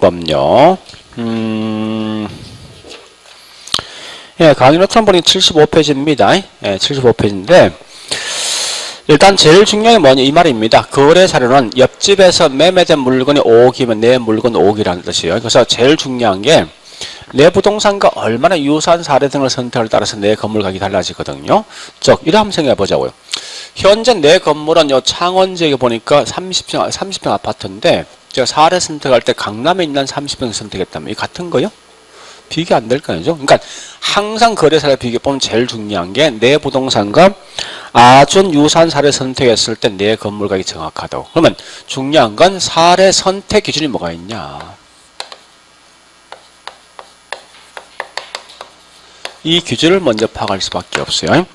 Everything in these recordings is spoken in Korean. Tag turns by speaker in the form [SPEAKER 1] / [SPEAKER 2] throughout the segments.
[SPEAKER 1] 기억법요. 예, 강의 노트 한 번이 75페이지입니다. 예, 75페이지인데, 일단 제일 중요한 게 뭐냐, 이 말입니다. 거래 사료는 옆집에서 매매된 물건이 5억이면 내 물건 5억이라는 뜻이에요. 그래서 제일 중요한 게, 내 부동산과 얼마나 유사한 사례 등을 선택을 따라서 내 건물 가격이 달라지거든요. 이래 한번 생각해 보자고요. 현재 내 건물은 요 창원 지역에 보니까 30평 아파트인데, 제가 사례 선택할 때 강남에 있는 30평 선택했다면, 이 같은 거요? 비교 안 될 거 아니죠? 그러니까 항상 거래사례 비교 보면 제일 중요한 게 내 부동산과 아주 유사한 사례 선택했을 때 내 건물 가격이 정확하다고. 그러면 중요한 건 사례 선택 기준이 뭐가 있냐? 이 기준을 먼저 파악할 수밖에 없어요.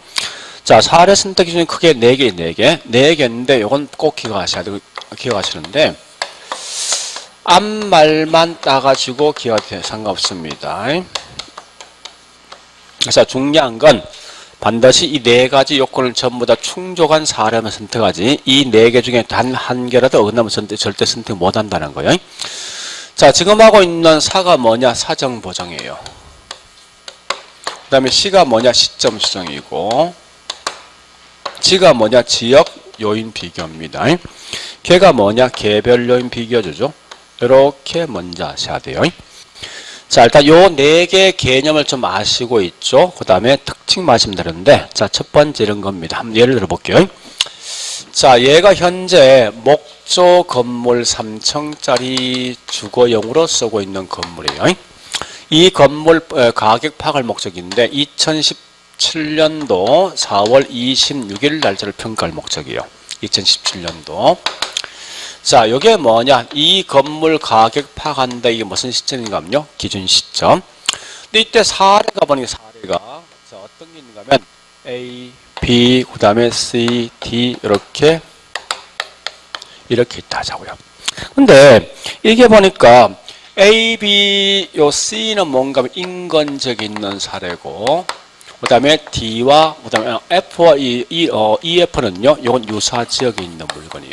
[SPEAKER 1] 자, 사례 선택 기준이 크게 4개인데 이건 꼭 기억하시는데 앞말만 따가지고 기억해도 상관없습니다. 그래서 중요한 건 반드시 이 4가지 요건을 전부 다 충족한 사례만 선택하지 이 4개 중에 단 한 개라도 어긋나면 절대 선택 못한다는 거예요. 자, 지금 하고 있는 사가 뭐냐? 사정 보정이에요. 그 다음에 시가 뭐냐? 시점 수정이고, 지가 뭐냐? 지역 요인 비교입니다. 개가 뭐냐? 개별 요인 비교죠. 이렇게 먼저 아셔야 돼요. 자, 일단 요 4개 개념을 좀 아시고 있죠. 그 다음에 특징 마시면 되는데, 자, 첫 번째 이런 겁니다. 한번 예를 들어 볼게요. 자, 얘가 현재 목조 건물 3층짜리 주거용으로 쓰고 있는 건물이에요. 이 건물 가격 파악할 목적인데 2017년도 4월 26일 날짜를 평가할 목적이에요. 2017년도. 자, 요게 뭐냐? 이 건물 가격 파악한다. 이게 무슨 시점인가 하면요? 기준 시점. 근데 이때 사례가 보니까 사례가 자, 어떤 게 있는가 하면 A, B, 그 다음에 C, D 이렇게 있다 하자고요. 근데 이게 보니까 A, B, 요 C는 뭔가 인근적이 있는 사례고, 그 다음에 D와, 그 다음에 F와 EF는요, 요건 유사 지역에 있는 물건이에요.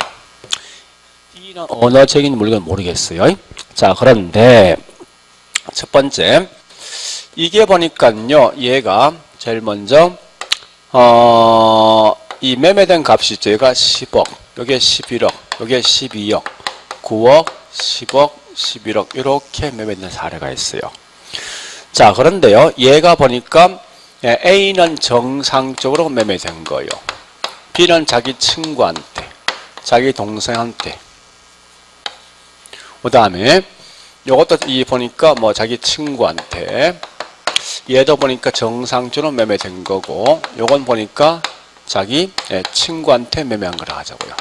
[SPEAKER 1] D는 언어적인 물건 모르겠어요. 자, 그런데, 첫 번째, 이게 보니까요, 얘가 제일 먼저, 이 매매된 값이 있죠. 얘가 10억, 요게 11억, 요게 12억, 9억, 10억, 11억 이렇게 매매된 사례가 있어요. 자, 그런데요, 얘가 보니까 A는 정상적으로 매매된 거예요. B는 자기 친구한테, 자기 동생한테. 그 다음에 요것도 보니까 뭐 자기 친구한테. 얘도 보니까 정상적으로 매매된 거고, 요건 보니까 자기 친구한테 매매한 거라 하자고요.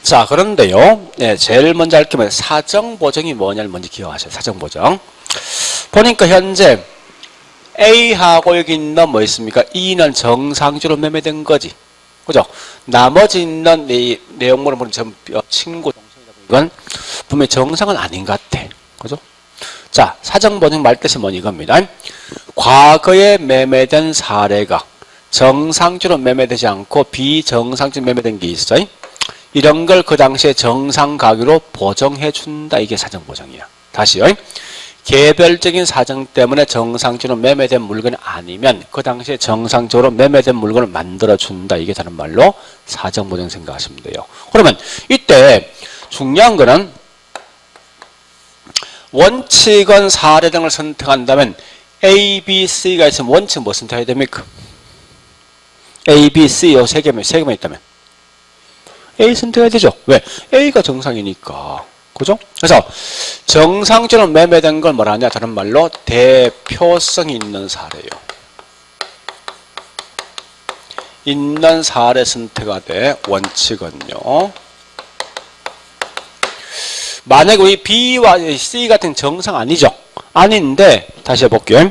[SPEAKER 1] 자, 그런데요, 제일 먼저 할 게 뭐냐, 사정보정이 뭐냐를 먼저 기억하셔요. 사정보정. 보니까 현재 A하고 여기 있는 뭐 있습니까? E는 정상적으로 매매된 거지. 그죠? 나머지 있는 이 내용물을 보면 전 친구, 동생이다 보니까 이건 분명히 정상은 아닌 것 같아. 그죠? 자, 사정보정 말 뜻이 뭐니 이겁니다. 과거에 매매된 사례가 정상적으로 매매되지 않고 비정상적으로 매매된 게 있어요. 이런 걸 그 당시에 정상 가격으로 보정해 준다. 이게 사정보정이야. 다시요. 개별적인 사정 때문에 정상적으로 매매된 물건이 아니면 그 당시에 정상적으로 매매된 물건을 만들어 준다. 이게 다른 말로 사정보정 생각하시면 돼요. 그러면 이때 중요한 거는 원칙은 사례 등을 선택한다면 A, B, C가 있으면 원칙 뭐 선택해야 됩니까? A, B, C 요 세 개만 있다면 A 선택해야 되죠. 왜? A가 정상이니까. 그죠? 그래서 정상적으로 매매된 걸 뭐라 하냐? 다른 말로 대표성 있는 사례요. 있는 사례 선택가 돼. 원칙은요. 만약에 우리 B와 C 같은 정상 아니죠? 아닌데 다시 해볼게요.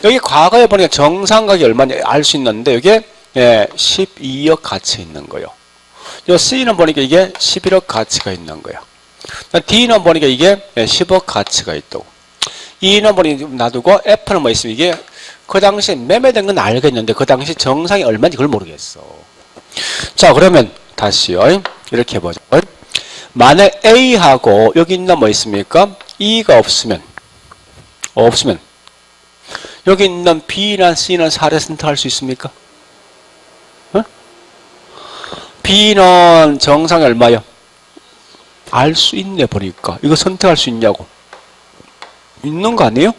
[SPEAKER 1] 여기 과거에 보니까 정상 가격이 얼마냐 알 수 있는데 이게 12억 가치 있는 거예요. 요 C는 보니까 이게 11억 가치가 있는 거야. D는 보니까 이게 10억 가치가 있다고. E는 보니까 놔두고 F는 뭐 있으면 이게 그 당시에 매매된 건 알겠는데 그 당시 정상이 얼마인지 그걸 모르겠어. 자, 그러면 다시요. 이렇게 해보자. 만약 A하고 여기 있는 뭐 있습니까? E가 없으면 여기 있는 B나 C는 사례 선택할 수 있습니까? 어? B는 정상이 얼마요? 알 수 있네 보니까. 이거 선택할 수 있냐고. 있는 거 아니에요?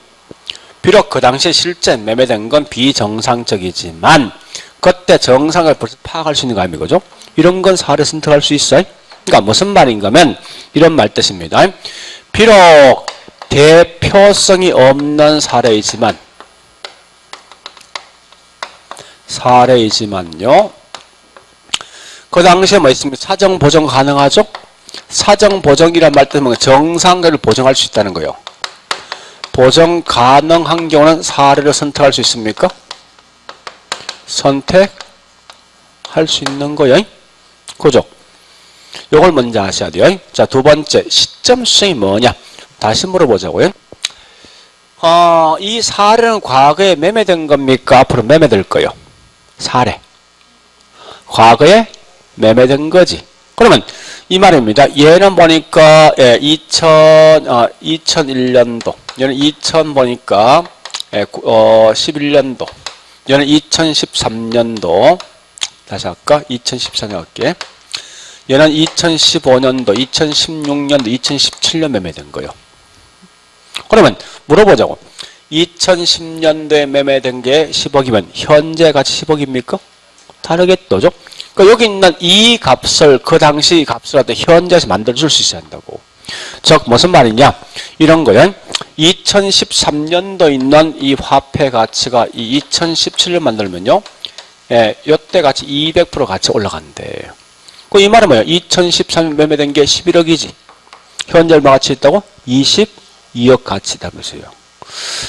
[SPEAKER 1] 비록 그 당시에 실제 매매된 건 비정상적이지만 그때 정상을 벌써 파악할 수 있는 거 아닙니까? 그죠? 이런 건 사례 선택할 수 있어요? 그러니까 무슨 말인가 하면 이런 말 뜻입니다. 비록 대표성이 없는 사례이지만요. 그 당시에 뭐 있습니까? 사정 보정 가능하죠? 사정 보정이란 말 뜻은 정상을 보정할 수 있다는 거예요. 보정 가능한 경우는 사례를 선택할 수 있습니까? 선택할 수 있는 거예요. 그죠? 요걸 먼저 아셔야 돼요. 자, 두 번째, 시점 수정이 뭐냐? 다시 물어보자고요. 이 사례는 과거에 매매된 겁니까? 앞으로 매매될 거예요. 사례. 과거에 매매된 거지. 그러면 이 말입니다. 얘는 보니까 2001년도, 얘는 2000 보니까 11년도, 얘는 2013년도, 다시 할까? 2014년 할게. 얘는 2015년도, 2016년도, 2017년 매매된 거예요. 그러면 물어보자고. 2010년도에 매매된 게 10억이면 현재 가치 10억입니까? 다르겠죠? 그러니까 여기 있는 이 값을 그 당시 값을 갖다 현재에서 만들어줄 수 있어야 한다고. 즉 무슨 말이냐? 이런 거예요. 2013년도 있는 이 화폐 가치가 이 2017년 만들면요. 이때 가치 200% 가치 올라간대. 이 말은 뭐예요? 2013년 매매된 게 11억이지. 현재 얼마 가치 있다고? 22억 가치 있다면서요.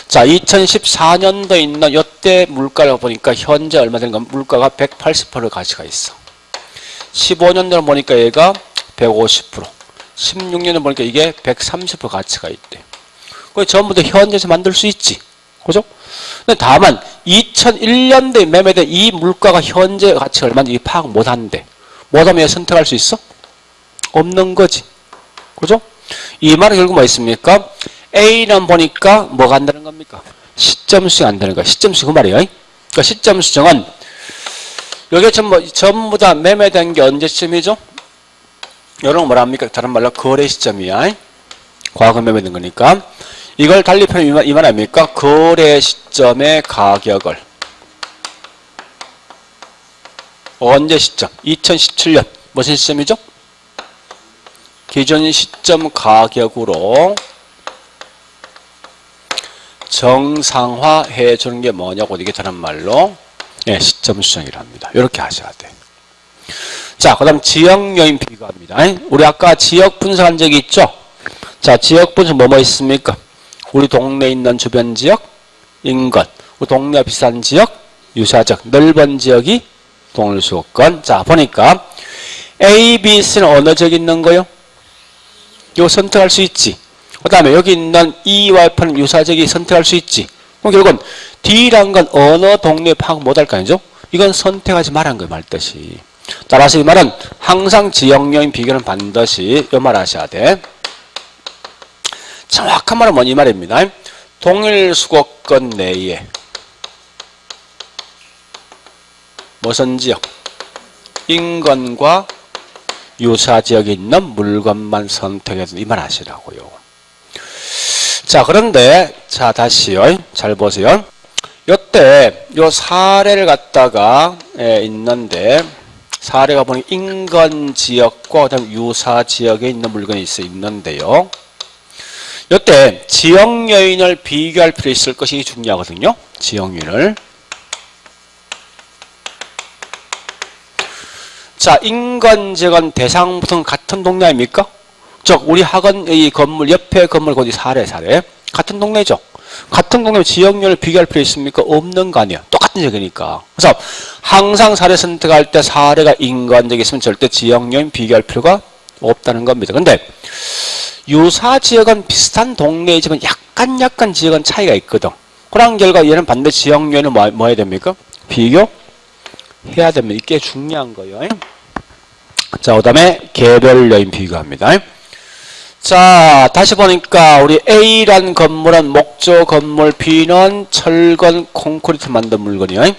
[SPEAKER 1] 자, 2014년도에 있는 이때 물가를 보니까 현재 얼마 되는 건 물가가 180% 가치가 있어. 15년도를 보니까 얘가 150%, 16년을 보니까 이게 130% 가치가 있대. 그게 전부 다 현재에서 만들 수 있지. 그죠? 근데 다만 2001년도에 매매된 이 물가가 현재 가치가 얼마인지 파악 못 한대. 못하면 선택할 수 있어? 없는 거지. 그죠? 이 말은 결국 뭐 있습니까? A는 보니까 뭐가 안 되는 겁니까? 시점 수정 안 되는 거야. 시점 수정 그 말이에요. 그러니까 시점 수정은 여기 전부 다 매매된 게 언제쯤이죠? 이런 거 뭐라 합니까? 다른 말로 거래 시점이야. 과거 매매된 거니까. 이걸 달리 표현하면 이 말 아닙니까? 거래 시점의 가격을 언제 시점? 2017년. 무슨 시점이죠? 기존 시점 가격으로 정상화해 주는 게 뭐냐고 이게 다른 말로 시점 수정이랍니다. 이렇게 하셔야 돼. 자, 그 다음 지역 요인 비교합니다. 우리 아까 지역 분석한 적이 있죠? 자, 지역 분석 뭐뭐 있습니까? 우리 동네에 있는 주변 지역, 인근, 우리 동네와 비슷한 지역, 유사적, 넓은 지역이 동일수권. 자, 보니까 A, B, C는 어느 지역에 있는 거요? 이거 선택할 수 있지. 그 다음에 여기 있는 E와 F는 유사적이 선택할 수 있지. 그럼 결국은 D란 건 어느 동네에 파악 못할 거 아니죠? 이건 선택하지 말란 거예요, 말뜻이. 따라서 이 말은 항상 지역요인 비교는 반드시 이 말 하셔야 돼. 정확한 말은 뭐냐 이 말입니다. 동일 수도권 내에 무슨 지역? 인근과 유사 지역에 있는 물건만 선택해서 이 말 하시라고요. 자, 그런데 자 다시요. 잘 보세요. 요때 요 사례를 갖다가 있는데 사례가 보니 인근 지역과 그다음 유사 지역에 있는 물건이 있는데요. 요때 지역 요인을 비교할 필요 있을 것이 중요하거든요. 지역 요인을. 자, 인근 지역은 대상부터 같은 동네 아닙니까? 즉 우리 학원 이 건물 옆에 건물 거기 사례 같은 동네죠. 같은 동네 지역률을 비교할 필요 있습니까? 없는 거 아니야. 똑같은 지역이니까. 그래서 항상 사례 선택할 때 사례가 인간적이 있으면 절대 지역률 비교할 필요가 없다는 겁니다. 근데 유사 지역은 비슷한 동네이지만 약간 지역은 차이가 있거든. 그런 결과 얘는 반드시 지역률을 뭐 해야 됩니까? 비교해야 됩니다. 이게 중요한 거예요. 자, 그 다음에 개별 요인 비교합니다. 자, 다시 보니까 우리 A란 건물은 목조 건물, B는 철근 콘크리트 만든 물건이요.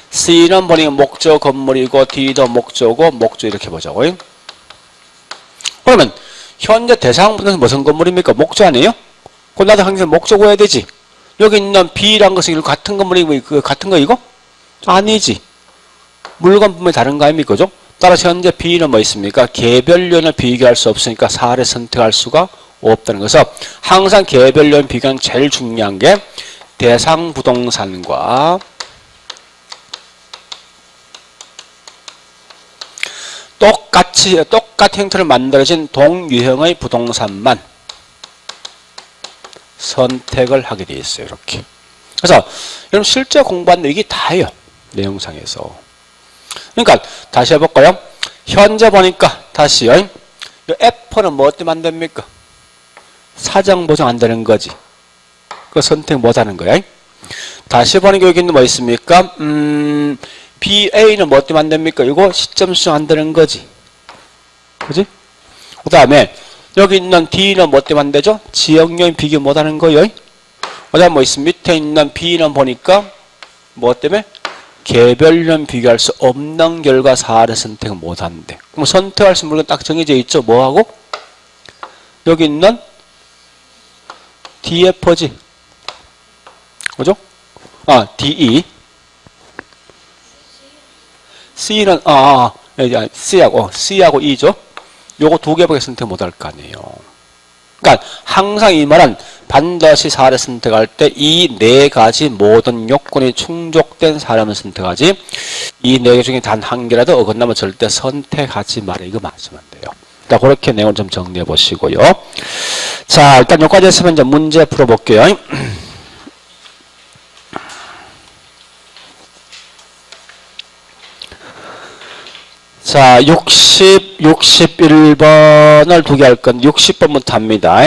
[SPEAKER 1] C는 보니까 목조 건물이고 D도 목조고 목조 이렇게 보자고요. 그러면 현재 대상부는 무슨 건물입니까? 목조 아니에요? 그럼 나도 항상 목조 구해야 되지. 여기 있는 B란 것은 같은 건물이고 같은 거 이거? 아니지. 물건 분명히 다른 거 아닙니까? 그죠? 따라서 현재 B는 뭐 있습니까? 개별료는 비교할 수 없으니까 4를 선택할 수가 없다는 것은 항상 개별료 비교는 제일 중요한 게 대상 부동산과 똑같은 형태를 만들어진 동유형의 부동산만 선택을 하게 되어 있어요. 이렇게. 그래서 여러분 실제 공부하는데 이게 다예요. 내용상에서. 그러니까 다시 해볼까요? 현재 보니까 다시요. F는 뭐 때문에 안 됩니까? 사정 보정 안 되는 거지. 그 선택 못 하는 거야. 다시 보니까 여기 있는 뭐 있습니까? BA는 뭐 때문에 안 됩니까? 이거 시점 수정 안 되는 거지. 그지? 그 다음에 여기 있는 D는 뭐 때문에 안 되죠? 지역요인 비교 못 하는 거요. 그 다음에 뭐 있습니까? 밑에 있는 B는 보니까 뭐 때문에? 개별련 비교할 수 없는 결과 4를 선택 못 하는데. 그럼 선택할 수 있는 물건 딱 정해져 있죠? 뭐하고? 여기 있는 DF지. 그죠? DE. C는, C하고 E죠? 요거 두 개밖에 선택 못 할 거 아니에요. 그러니까 항상 이 말은 반드시 사례를 선택할 때 이 네 가지 모든 요건이 충족된 사람을 선택하지 이 네 개 중에 단 한 개라도 어긋나면 절대 선택하지 말아. 이거 말씀하면 돼요. 자, 그렇게 내용을 좀 정리해 보시고요. 자, 일단 여기까지 했으면 이제 문제 풀어볼게요. 자, 61번을 두 개 할 건데 60번부터 합니다.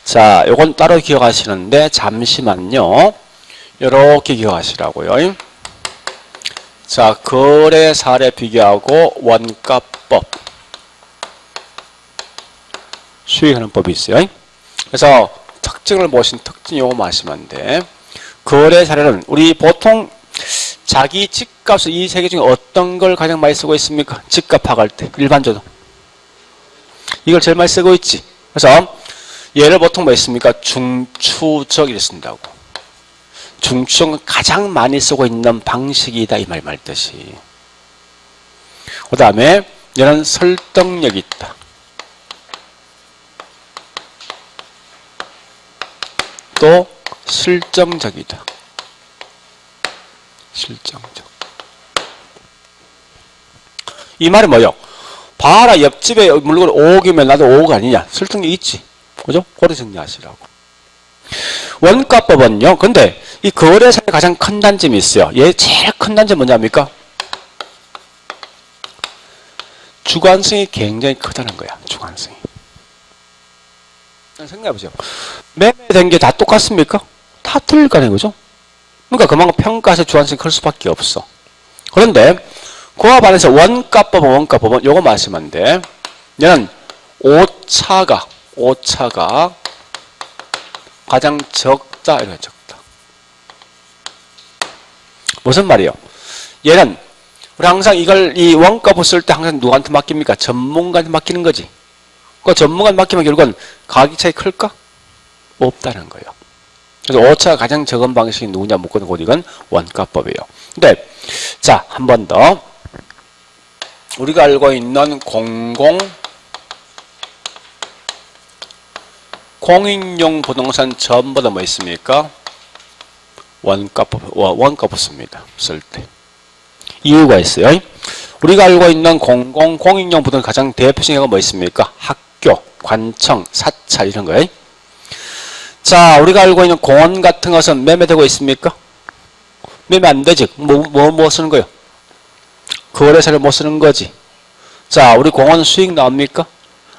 [SPEAKER 1] 자, 요건 따로 기억하시는데 잠시만요. 요렇게 기억하시라고요. 자, 거래 사례 비교하고 원가법 수익하는 법이 있어요. 그래서 특징을 보신 특징 요거 하시면 돼. 거래 사례는 우리 보통 자기 집값을 이 세 개 중에 어떤 걸 가장 많이 쓰고 있습니까? 집값 파악할 때 일반적으로 이걸 제일 많이 쓰고 있지. 그래서 얘를 보통 뭐 있습니까? 중추적 이렇게 쓴다고. 중추적은 가장 많이 쓰고 있는 방식이다 이 말 말듯이. 그 다음에 얘는 설득력이 있다. 또 실정적이다. 실정적. 이 말이 뭐요? 봐라, 옆집에 물건 5억이면 나도 5억 아니냐? 설득력 있지. 그죠? 고려 정리하시라고. 원가법은요, 근데 이 거래사의 가장 큰 단점이 있어요. 얘 제일 큰 단점 뭐냐입니까? 주관성이 굉장히 크다는 거야. 주관성이. 생각해보세요. 매매된 게 다 똑같습니까? 다 틀릴 거 아니에요. 그죠? 그러니까 그만큼 평가에서 주관성이 클 수밖에 없어. 그런데 그와 반해서 원가법은 요거 말씀하면 돼. 얘는 오차가 가장 적다. 이렇게 적다. 무슨 말이요? 얘는 우리 항상 이 원가법 쓸 때 항상 누구한테 맡깁니까? 전문가한테 맡기는 거지. 그 전문가한테 맡기면 결국은 가격 차이 클까? 없다는 거예요. 그래서 오차가 가장 적은 방식이 누구냐 묻고는 곧 이건 원가법이에요. 근데 자, 한 번 더. 우리가 알고 있는 공인용 부동산 전부 다 뭐 있습니까? 원가법 씁니다. 쓸 때. 이유가 있어요. 우리가 알고 있는 공인용 부동산 가장 대표적인 게 뭐 있습니까? 학교, 관청, 사찰 이런 거예요. 자, 우리가 알고 있는 공원 같은 것은 매매되고 있습니까? 매매 안 되지. 뭐 쓰는 거예요? 거래사를 못 쓰는 거지. 자, 우리 공원 수익 나옵니까?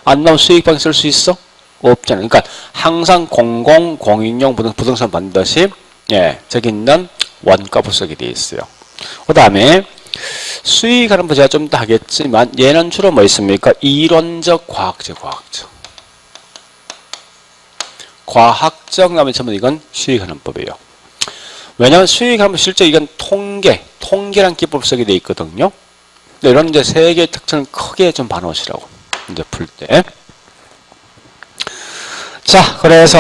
[SPEAKER 1] 안 나오면 수익방 쓸 수 있어? 없잖아요. 그러니까 항상 공인용 부동산 반드시 저기 있는 원가법 쓰게 되어 있어요. 그 다음에 수익하는 거 제가 좀 더 하겠지만 얘는 주로 뭐 있습니까? 이론적, 과학적, 과학적 나면 전부 이건 수익하는 법이에요. 왜냐하면 수익하면 실제 이건 통계란 기법을 쓰게 돼 있거든요. 이런 이제 세 개의 특징을 크게 좀 봐놓으시라고 이제 풀 때. 자, 그래서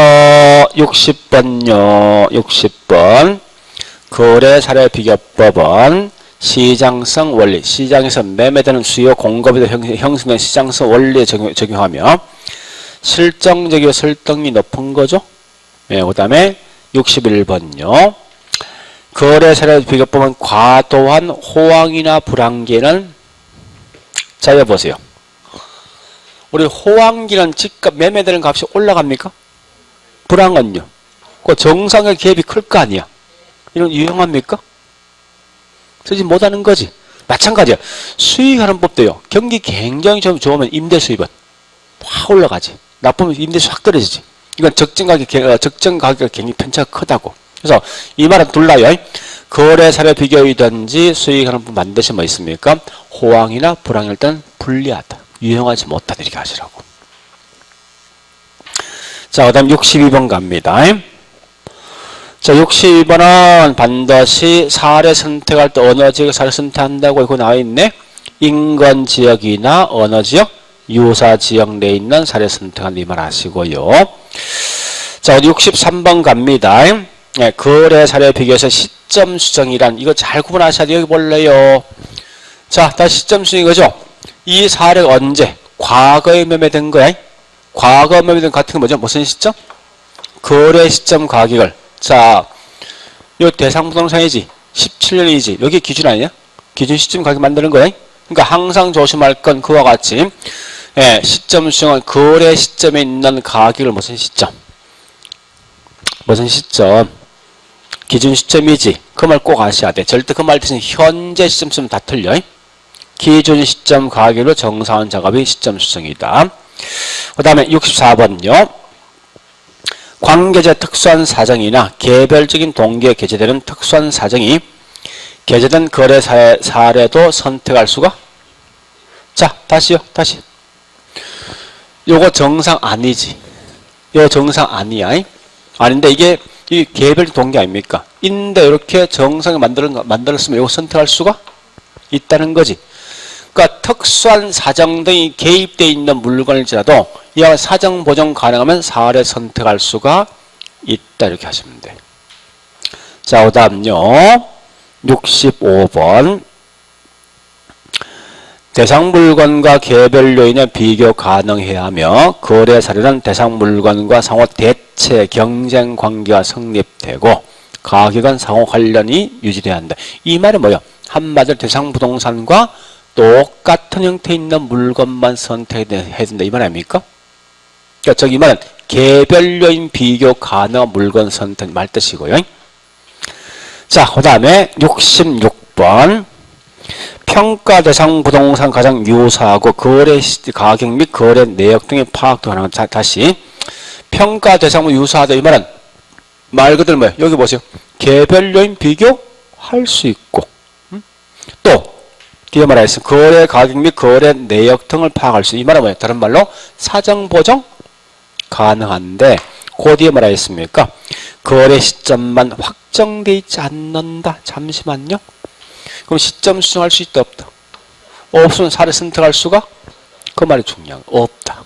[SPEAKER 1] 60번요. 60번 거래 사례 비교법은 시장성 원리, 시장에서 매매되는 수요 공급에 형성된 시장성 원리에 적용하며 실정적이고 설득이 높은 거죠. 네, 그 다음에 61번요. 거래 사례 비교법은 과도한 호황이나 불황기는 자, 여보세요. 우리 호황기는 집값 매매되는 값이 올라갑니까? 불황은요? 그 정상의 갭이 클 거 아니야? 이런 유용합니까? 쓰지 못하는 거지. 마찬가지야. 수익하는 법도요. 경기 굉장히 좀 좋으면 임대 수입은 확 올라가지. 나쁘면 임대 수입 확 떨어지지. 이건 적정 가격이 굉장히 편차가 크다고. 그래서 이 말은 둘라요. 거래 사례 비교이든지 수익하는 법 반드시 뭐 있습니까? 호황이나 불황일 때는 불리하다. 유용하지 못하다. 이렇게 하시라고. 자, 그 다음 62번 갑니다. 자, 62번은 반드시 사례 선택할 때 어느 지역 사례 선택한다고 이거 나와 있네. 인근 지역이나 어느 지역? 유사 지역 내에 있는 사례 선택한다 이 말 아시고요. 자, 63번 갑니다. 네, 거래 사례 비교해서 시점 수정이란 이거 잘 구분하셔야 돼요. 여기 볼래요. 자, 다시 시점 수정 이거죠. 이 사례가 언제? 과거에 매매된 거야. 과거 매매된 같은 건 뭐죠? 무슨 시점? 거래 시점 가격을. 자, 요 대상 부동산이지. 17년이지. 여기 기준 아니야? 기준 시점 가격 만드는 거야. 그러니까 항상 조심할 건 그와 같이 예, 시점 수정은 거래 시점에 있는 가격을 무슨 시점? 무슨 시점? 기준 시점이지. 그 말 꼭 아셔야 돼. 절대 그 말 대신 현재 시점 쓰면 다 틀려. 기준 시점 가격으로 정사한 작업이 시점 수정이다. 그 다음에 64번요. 관계자 특수한 사정이나 개별적인 동기에 게재되는 특수한 사정이 게재된 거래 사례도 선택할 수가. 자, 다시요. 다시. 요거 정상 아니지. 요거 정상 아니야. 아닌데 이게 이 개별적 동기 아닙니까? 인데 이렇게 정상을 만들었으면 요거 선택할 수가 있다는 거지. 그러니까 특수한 사정 등이 개입되어 있는 물건일지라도 이와 사정 보정 가능하면 사례 선택할 수가 있다 이렇게 하시면 돼. 자, 그 다음요. 65번 대상 물건과 개별 요인에 비교 가능해야 하며 거래 사례는 대상 물건과 상호 대체 경쟁 관계가 성립되고 가격은 상호 관련이 유지돼야 한다. 이 말은 뭐예요? 한마디로 대상 부동산과 똑같은 형태에 있는 물건만 선택해야 된다. 이 말 아닙니까? 그러니까 저기 이 말은 개별 요인 비교 가능한 물건 선택 말 뜻이고요. 자, 그 다음에 66번 평가 대상 부동산 가장 유사하고 거래 가격 및 거래 내역 등의 파악도 가능한. 자, 다시 평가 대상과 유사하다 이 말은 말 그대로 뭐예요? 여기 보세요. 개별 요인 비교할 수 있고 또 뒤에 말하였습니다. 거래 가격 및 거래 내역 등을 파악할 수. 이 말은 뭐예요? 다른 말로 사정 보정 가능한데 그 뒤에 말하였습니까? 거래 시점만 확정되어 있지 않는다. 잠시만요. 그럼 시점 수정할 수 있다 없다? 없으면 사례 선택할 수가? 그 말이 중요한 거. 없다.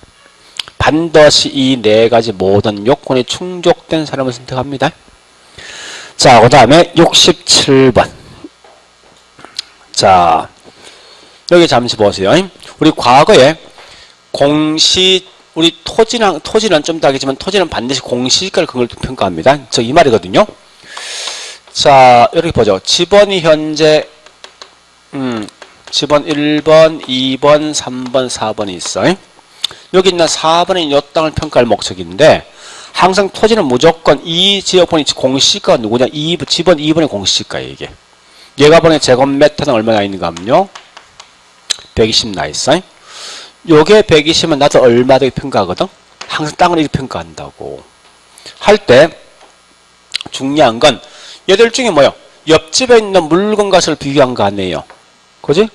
[SPEAKER 1] 반드시 이 네 가지 모든 요건이 충족된 사람을 선택합니다. 자, 그 다음에 67번. 자, 여기 잠시 보세요. 우리 과거에 우리 토지는 좀 다르겠지만 토지는 반드시 공시지가를 그걸 평가합니다. 저 이 말이거든요. 자, 이렇게 보죠. 지번이 현재 지번 1번, 2번, 3번, 4번이 있어요. 여기 있는 4번은 이 땅을 평가할 목적인데 항상 토지는 무조건 이 지역번이 공시지가가 누구냐? 지번 2번의 공시지가예요. 이게. 얘가 번에 제곱미터는 얼마나 있는가 하면요. 120 나 있어요. 요게 120은 나도 얼마 되게 평가하거든? 항상 땅을 이렇게 평가한다고. 할 때 중요한 건 얘들 중에 뭐요? 옆집에 있는 물건 값을 비교한 거 아니에요. 그지?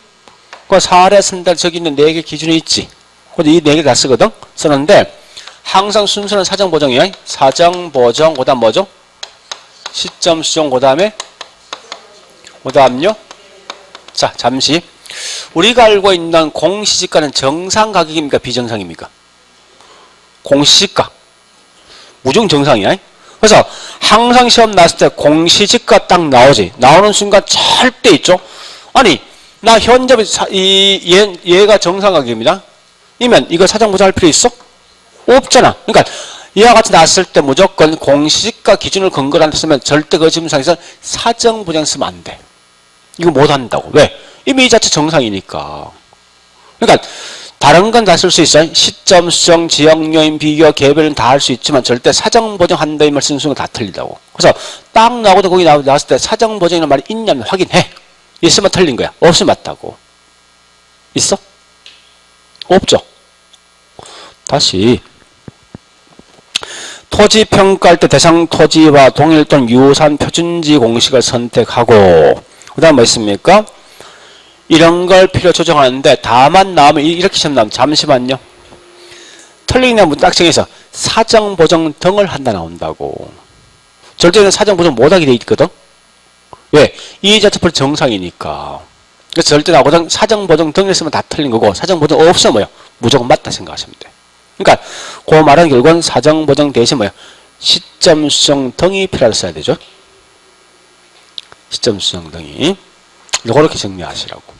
[SPEAKER 1] 그 사례 쓴다 저기 있는 4개 기준이 있지. 근데 이 4개 다 쓰거든? 쓰는데 항상 순서는 사정 보정이야. 사정 보정, 그 다음 뭐죠? 시점 수정, 그 다음에 자, 잠시. 우리가 알고 있는 공시지가는 정상 가격입니까? 비정상입니까? 공시지가. 무조건 정상이야. 그래서 항상 시험 나왔을 때 공시지가 딱 나오지. 나오는 순간 절대 있죠. 아니, 나 현재 얘가 정상 가격입니다. 이면 이거 사정 보정할 필요 있어? 없잖아. 그러니까 이와 같이 나왔을 때 무조건 공시지가 기준을 근거로 안 쓰면 절대 그 지문상에서 사정 보정 쓰면 안 돼. 이거 못 한다고. 왜? 이미 이 자체 정상이니까. 그러니까 다른 건 다 쓸 수 있어요. 시점 수정, 지역 요인 비교, 개별은 다 할 수 있지만 절대 사정 보정한다 이 말 쓰는 순간 다 틀리다고. 그래서 딱 나오고도 거기 나왔을 때 사정 보정이라는 말이 있냐면 확인해. 있으면 틀린 거야. 없으면 맞다고. 있어? 없죠. 다시. 토지 평가할 때 대상 토지와 동일 또는 유사한 표준지 공식을 선택하고 그 다음 뭐 있습니까? 이런 걸 필요 조정하는데 다만 나오면 이렇게 시험 나오면 잠시만요. 틀리냐 문딱 정해서 사정 보정 등을 한다 나온다고. 절대는 사정 보정 못하게 돼 있거든. 왜? 이 자체표 정상이니까. 그래서 절대 나오거든. 사정 보정 등을 쓰면 다 틀린 거고 사정 보정 없으면 뭐요? 무조건 맞다 생각하시면 돼. 그러니까 그 말은 결국은 사정 보정 대신 뭐요? 시점 수정 등이 필요하다 써야 되죠. 시점 수정 등이. 요렇게 정리하시라고.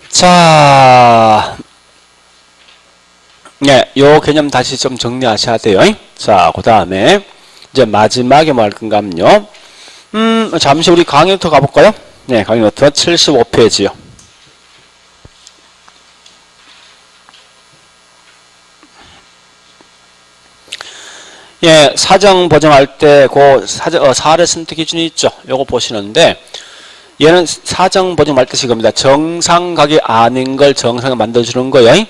[SPEAKER 1] 자, 네, 요 개념 다시 좀 정리하셔야 돼요. 자, 그 다음에 이제 마지막에 뭐 할 건가 하면요. 잠시 우리 강의노트 가볼까요? 네, 강의노트 75페이지요. 예, 사정 보정할 때 그 사례 선택 기준이 있죠. 요거 보시는데 얘는 사정 보정할 때 이겁니다. 정상 가격이 아닌 걸 정상에 만들어주는 거예요.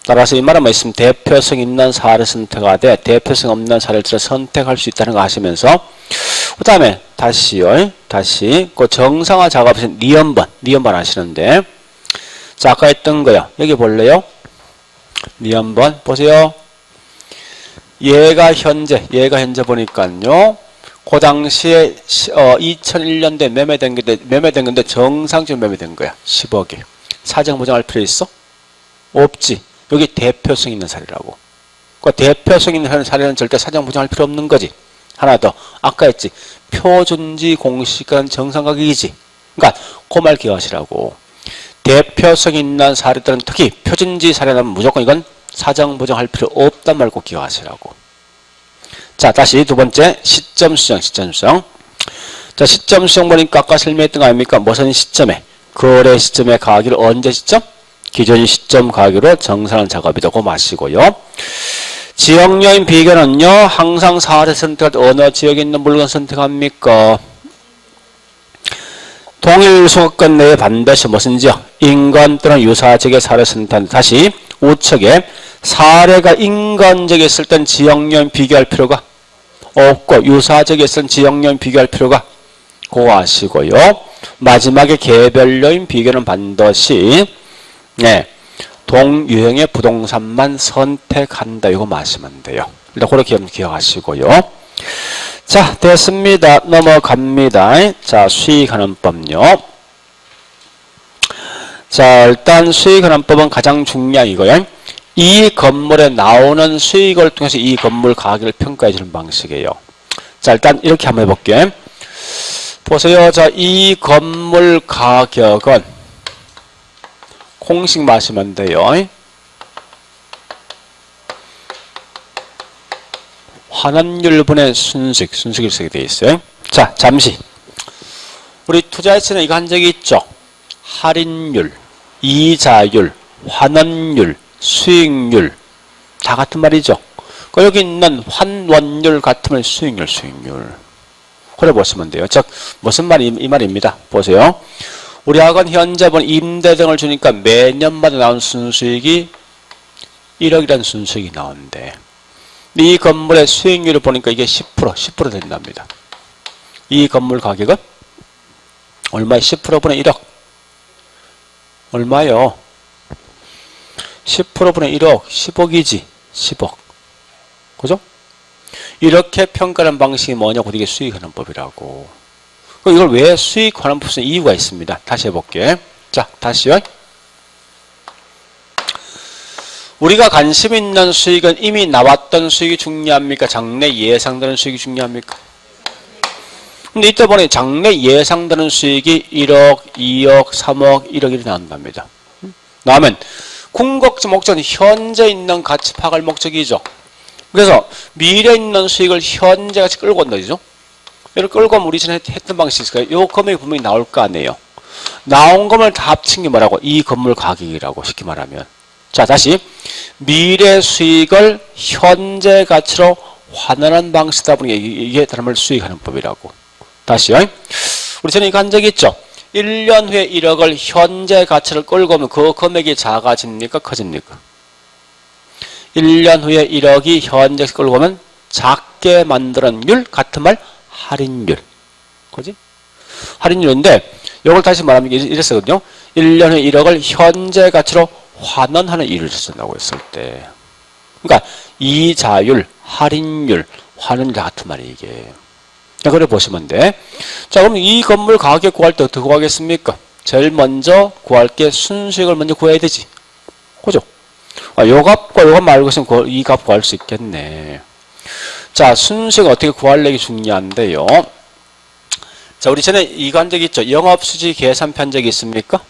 [SPEAKER 1] 따라서 이 말은 뭐 있으면 대표성 있는 사례를 선택하되 대표성 없는 사례를 선택할 수 있다는 거 하시면서 그 다음에 다시요. 다시 그 정상화 작업에서 니은번 하시는데 자 아까 했던 거요. 여기 볼래요? 니은번 보세요. 얘가 현재 보니까요. 그 당시에 2001년도에 매매된 건데 정상적으로 매매된 거야. 10억에. 사정 보정할 필요 있어? 없지. 여기 대표성 있는 사례라고. 그 대표성 있는 사례는 절대 사정 보정할 필요 없는 거지. 하나 더. 아까 했지. 표준지 공시가는 정상 가격이지. 그러니까 그 말 기억하시라고. 대표성 있는 사례들은 특히 표준지 사례는 무조건 이건 사정 보정할 필요 없단 말 꼭 기억하시라고. 자, 다시 두 번째 시점 수정. 자, 시점 수정 보니까 아까 설명했던 거 아닙니까? 무슨 시점에? 거래 시점에 가기로 언제 시점? 기존 시점 가기로 정산한 작업이다. 고 마시고요. 지역 요인 비교는요. 항상 사례 선택할 때 어느 지역에 있는 물건 선택합니까? 동일 수급권 내에 반드시 무슨 지역? 인근 또는 유사 지역의 사례 선택한다. 다시 우측에 사례가 인간적에 있을 땐 지역 요인 비교할 필요가 없고 유사적에 있을 땐 지역 요인 비교할 필요가 그거 아시고요. 마지막에 개별 요인 비교는 반드시 네, 동유형의 부동산만 선택한다. 이거 마시면 돼요. 일단 그렇게 기억하시고요. 자, 됐습니다. 넘어갑니다. 자, 수익하는 법요. 자, 일단 수익하는 법은 가장 중요한 이거예요. 이 건물에 나오는 수익을 통해서 이 건물 가격을 평가해 주는 방식이에요. 자, 일단 이렇게 한번 해볼게요. 보세요. 자, 이 건물 가격은 공식 마시면 돼요. 환원율분의 순수익 쓰게 되어 있어요. 자, 잠시. 우리 투자에서는 이거 한 적이 있죠. 할인율, 이자율, 환원율, 수익률 다 같은 말이죠. 그 여기 있는 환원율 같으면 수익률. 그래 보시면 돼요. 즉 무슨 말이 이 말입니다. 보세요. 우리 학원 현재 본 임대 등을 주니까 매년마다 나온 순수익이 1억이라는 순수익이 나오는데 이 건물의 수익률을 보니까 이게 10% 된답니다. 이 건물 가격은 얼마에 10%분의 1억. 얼마요? 10%분의 1억, 10억이지. 10억. 그죠? 이렇게 평가하는 방식이 뭐냐고 이게 수익하는 법이라고. 이걸 왜 수익하는 법은 이유가 있습니다. 다시 해볼게. 자, 다시요. 우리가 관심 있는 수익은 이미 나왔던 수익이 중요합니까? 장래 예상되는 수익이 중요합니까? 근데 이때 보니 장래 예상되는 수익이 1억, 2억, 3억, 1억 이렇게 나온답니다. 나오면 궁극적 목적은 현재 있는 가치 파악할 목적이죠. 그래서 미래에 있는 수익을 현재 같이 끌고 온다, 그죠? 이렇게 끌고 오면 우리 전에 했던 방식이 있을까요? 이 금액이 분명히 나올 거 아니에요. 나온 금을 다 합친 게 뭐라고? 이 건물 가격이라고 쉽게 말하면. 자, 다시 미래 수익을 현재 가치로 환원하는 방식이다 보니 이게 다른 말 수익하는 법이라고. 다시요. 우리 전에 이거 한 적이 있죠? 1년 후에 1억을 현재 가치를 끌고 오면 그 금액이 작아집니까? 커집니까? 1년 후에 1억이 현재 끌고 오면 작게 만드는 율, 같은 말 할인율. 그지? 할인율인데 이걸 다시 말하면 이랬었거든요. 1년 후에 1억을 현재 가치로 환원하는 일을 쓴다고 했을 때. 그러니까 이자율, 할인율, 환원율 같은 말이 이게. 자, 그래 보시면 돼. 자, 그럼 이 건물 가격 구할 때 어떻게 구하겠습니까? 제일 먼저 구할 게 순수익을 먼저 구해야 되지. 그죠? 요 값과 요 값 말고 있으면 이 값 구할 수 있겠네. 자, 순수익 어떻게 구하려기 중요한데요. 자, 우리 전에 이거 한 적이 있죠? 영업수지 계산표 한 적이 있습니까?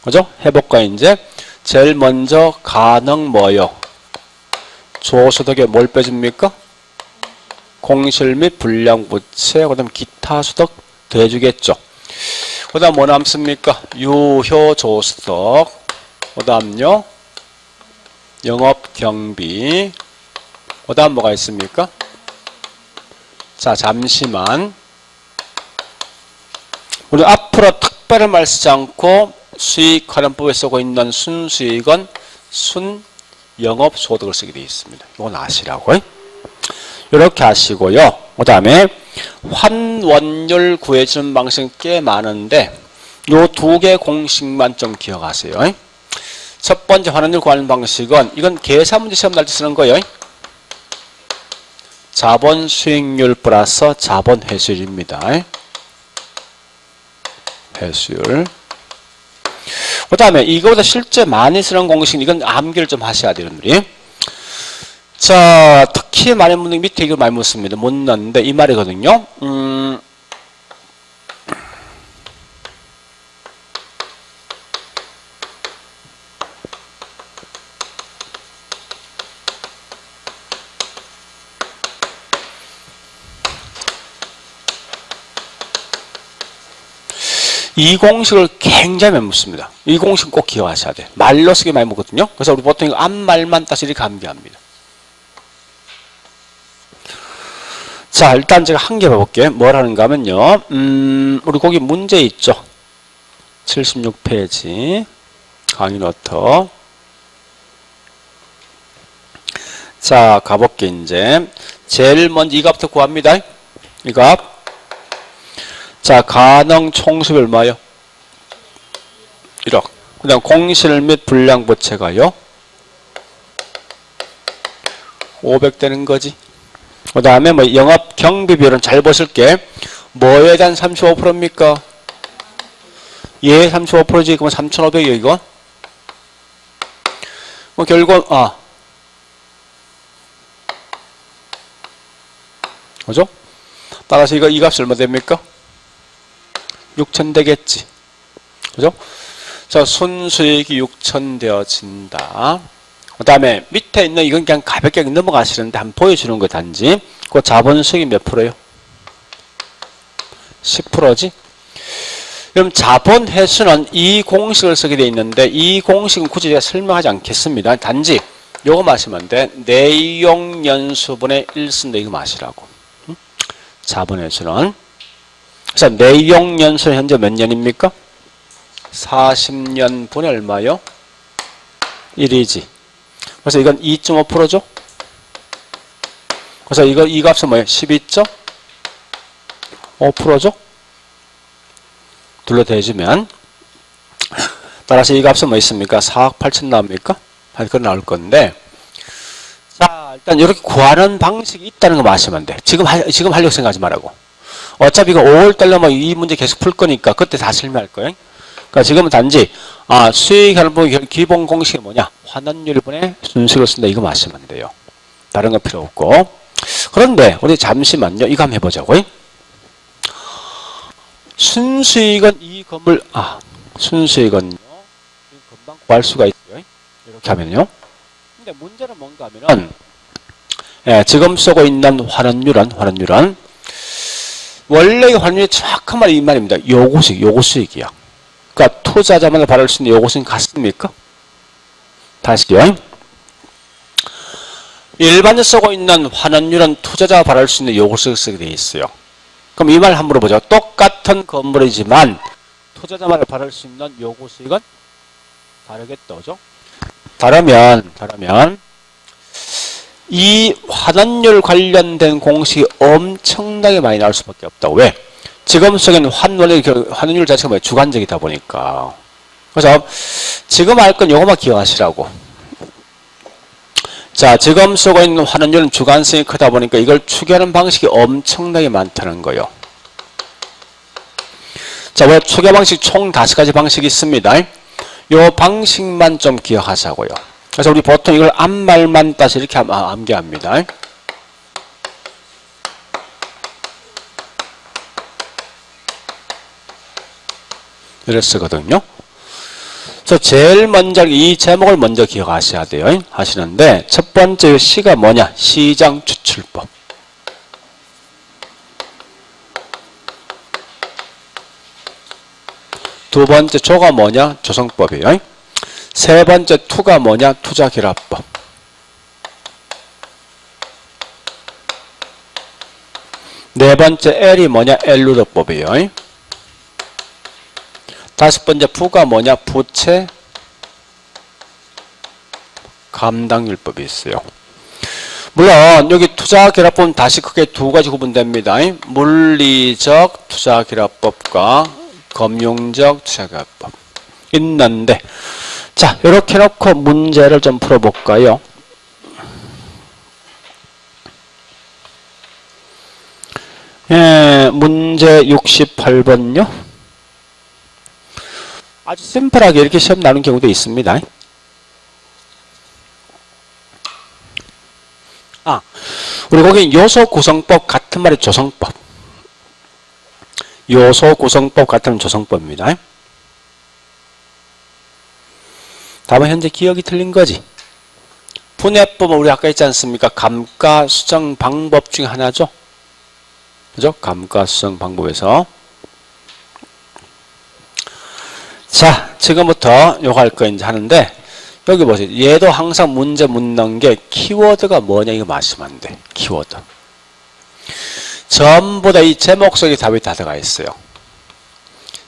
[SPEAKER 1] 그죠? 해볼까, 이제? 제일 먼저 가능 뭐요? 조소득에 뭘 빼줍니까? 공실 및 불량부채, 그 다음 기타 수득 더해주겠죠. 그 다음 뭐 남습니까? 유효조소득, 그 다음요 영업경비, 그 다음 뭐가 있습니까? 자, 잠시만. 우리 앞으로 특별한 말 쓰지 않고 수익활용법에 쓰고 있는 순수익은 순영업소득을 쓰게 되어 있습니다. 이건 아시라고요. 이렇게 하시고요. 그 다음에 환원율 구해주는 방식은 꽤 많은데 요 두 개 공식만 좀 기억하세요. 첫 번째 환원율 구하는 방식은 이건 계산 문제 시험 날 때 쓰는 거예요. 자본 수익률 플러스 자본 회수율입니다. 회수율. 그 다음에 이거보다 실제 많이 쓰는 공식은 이건 암기를 좀 하셔야 돼요, 여러분들이. 자, 특히 많은 분들이 밑에 이걸 많이 묻습니다. 못 넣는데 이 말이거든요. '이 공식을 굉장히 많이 묻습니다. 이 공식은 꼭 기억하셔야 돼요. 말로 쓰기 많이 묻거든요. 그래서 우리 보통 이거 앞말만 따서 이렇게 암기합니다. 자, 일단 제가 한 개 봐볼게요. 뭘 하는가 하면요. 우리 거기 문제 있죠. 76페이지. 강의노트. 자, 가볼게, 이제. 제일 먼저 이 값부터 구합니다. 이 값. 자, 가능 총수비 얼마요? 1억. 그 다음 공실 및 불량부채가요? 500 되는 거지. 그 다음에 뭐 영업 경비 비율은 잘 보실게. 뭐에 대한 35%입니까? 예, 35%지. 그러면 3,500이요, 이거. 뭐 결국, 그죠? 따라서 이거 이 값이 얼마 됩니까? 6,000 되겠지. 그죠? 자, 순수익이 6,000 되어진다. 그 다음에 밑에 있는 이건 그냥 가볍게 넘어가시는데 한번 보여주는 거 단지. 그 자본 수익이 몇 프로예요? 10%지? 그럼 자본 회수는 이 공식을 쓰게 되어 있는데 이 공식은 굳이 제가 설명하지 않겠습니다. 단지 요거 마시면 돼. 내용 연수분의 1 쓴다 이거 마시라고. 자본 회수는. 그래서 내용 연수는 현재 몇 년입니까? 40년 분의 얼마요? 1이지. 그래서 이건 2.5%죠? 그래서 이 값은 뭐예요? 12.5%죠? 둘러 대주면. 따라서 이 값은 뭐 있습니까? 4억 8천 나옵니까? 그건 나올 건데. 자, 일단 이렇게 구하는 방식이 있다는 거 아시면 돼. 지금 하려고 생각하지 말라고. 어차피 이거 5월달로 뭐 이 문제 계속 풀 거니까 그때 다 설명할 거예요. 그러니까 지금은 단지 수익 할부 기본 공식이 뭐냐? 환원율분의 순수익을 쓴다. 이거 아시면 돼요. 다른 거 필요 없고. 그런데 우리 잠시만요. 이거 한번 해보자고. 순수익은 이 건물 순수익은요. 금방 구할 수가 있어요. 이렇게 하면요. 근데 문제는 뭔가 하면은 지금 쓰고 있는 환원율은 원래 환율이 정확한 말이 이 말입니다. 요구수익이야. 그러니까 투자자만을 바랄 수 있는 요구수익 같습니까? 다시요. 일반적으로 쓰고 있는 환원율은 투자자가 바랄 수 있는 요구수익을 쓰게 되어 있어요. 그럼 이 말 한번 물어보죠. 똑같은 건물이지만 투자자만을 바랄 수 있는 요구수익은 다르겠다. 그죠? 다르면 이 환원율 관련된 공식이 엄청나게 많이 나올 수밖에 없다고. 왜? 지금 속에는 환원율 자체가 뭐예요? 주관적이다 보니까. 그래서 지금 알 건 요것만 기억하시라고. 자, 지금 쓰고 있는 환원율은 주관성이 크다 보니까 이걸 추계하는 방식이 엄청나게 많다는 거예요. 자, 왜 추계 방식 총 5가지 방식이 있습니다. 요 방식만 좀 기억하자고요. 그래서 우리 보통 이걸 앞말만 따서 이렇게 암기합니다. 이렇게 쓰거든요. 그래서 제일 먼저 이 제목을 먼저 기억하셔야 돼요. 하시는데 첫 번째 시가 뭐냐? 시장 추출법. 두 번째 조가 뭐냐? 조성법이에요. 세 번째 투가 뭐냐? 투자결합법. 네 번째 L이 뭐냐? 엘루더법이에요. 다섯 번째 부가 뭐냐? 부채 감당률법이 있어요. 물론 여기 투자결합법은 다시 크게 2가지 구분됩니다. 물리적 투자결합법과 금융적 투자결합법 있는데, 자, 이렇게 놓고 문제를 좀 풀어볼까요? 문제 68번요. 아주 심플하게 이렇게 시험 나오는 경우도 있습니다. 우리 거기 요소 구성법 같은 말이 조성법. 요소 구성법 같은 조성법입니다. 다만 현재 기억이 틀린 거지. 분해법은 우리 아까 있지 않습니까? 감가수정 방법 중에 하나죠. 그죠? 감가수정 방법에서. 자, 지금부터 요거 할 거 이제 하는데, 여기 보세요. 얘도 항상 문제 묻는 게 키워드가 뭐냐 이거 마시면 안 돼. 키워드. 전부 다 이 제목 속에 답이 다 들어가 있어요.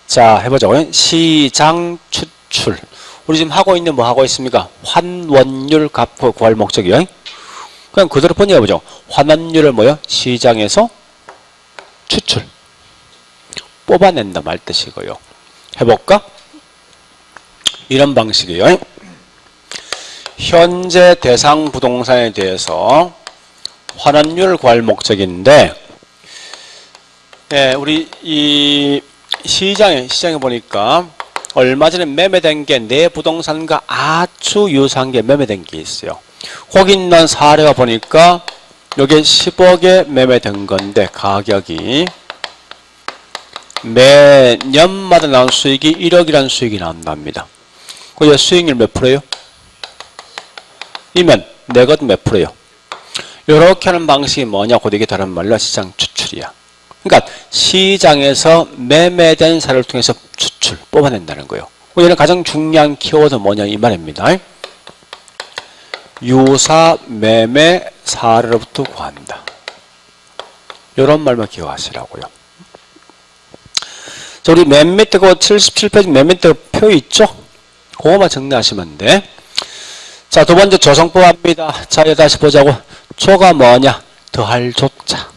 [SPEAKER 1] 자, 해보자고요. 시장 추출. 우리 지금 하고 있는 뭐 하고 있습니까? 환원율 값 구할 목적이요. 그냥 그대로 번역해보죠. 환원율을 뭐요? 시장에서 추출. 뽑아낸다 말 뜻이고요. 해볼까? 이런 방식이에요. 현재 대상 부동산에 대해서 환원율 구할 목적인데, 우리 이 시장에 보니까 얼마 전에 매매된 게 내 부동산과 아주 유사한 게 매매된 게 있어요. 거기 있는 사례가 보니까 여기 10억에 매매된 건데 가격이 매년마다 나온 수익이 1억이라는 수익이 나온답니다. 그게 수익률 몇 프로예요? 이면 내것 몇 프로예요? 이렇게 하는 방식이 뭐냐고 되게 다른 말로 시장 추출이야. 그러니까 시장에서 매매된 사례를 통해서 추출, 뽑아낸다는 거예요. 얘는 가장 중요한 키워드 뭐냐 이 말입니다. 유사 매매 사례로부터 구한다. 이런 말만 기억하시라고요. 자, 우리 맨 밑에 그 77페이지 맨 밑에 표 있죠? 그거만 정리하시면 돼. 자, 두 번째 조성법 합니다. 자, 여기 다시 보자고. 조가 뭐냐? 더할 조자.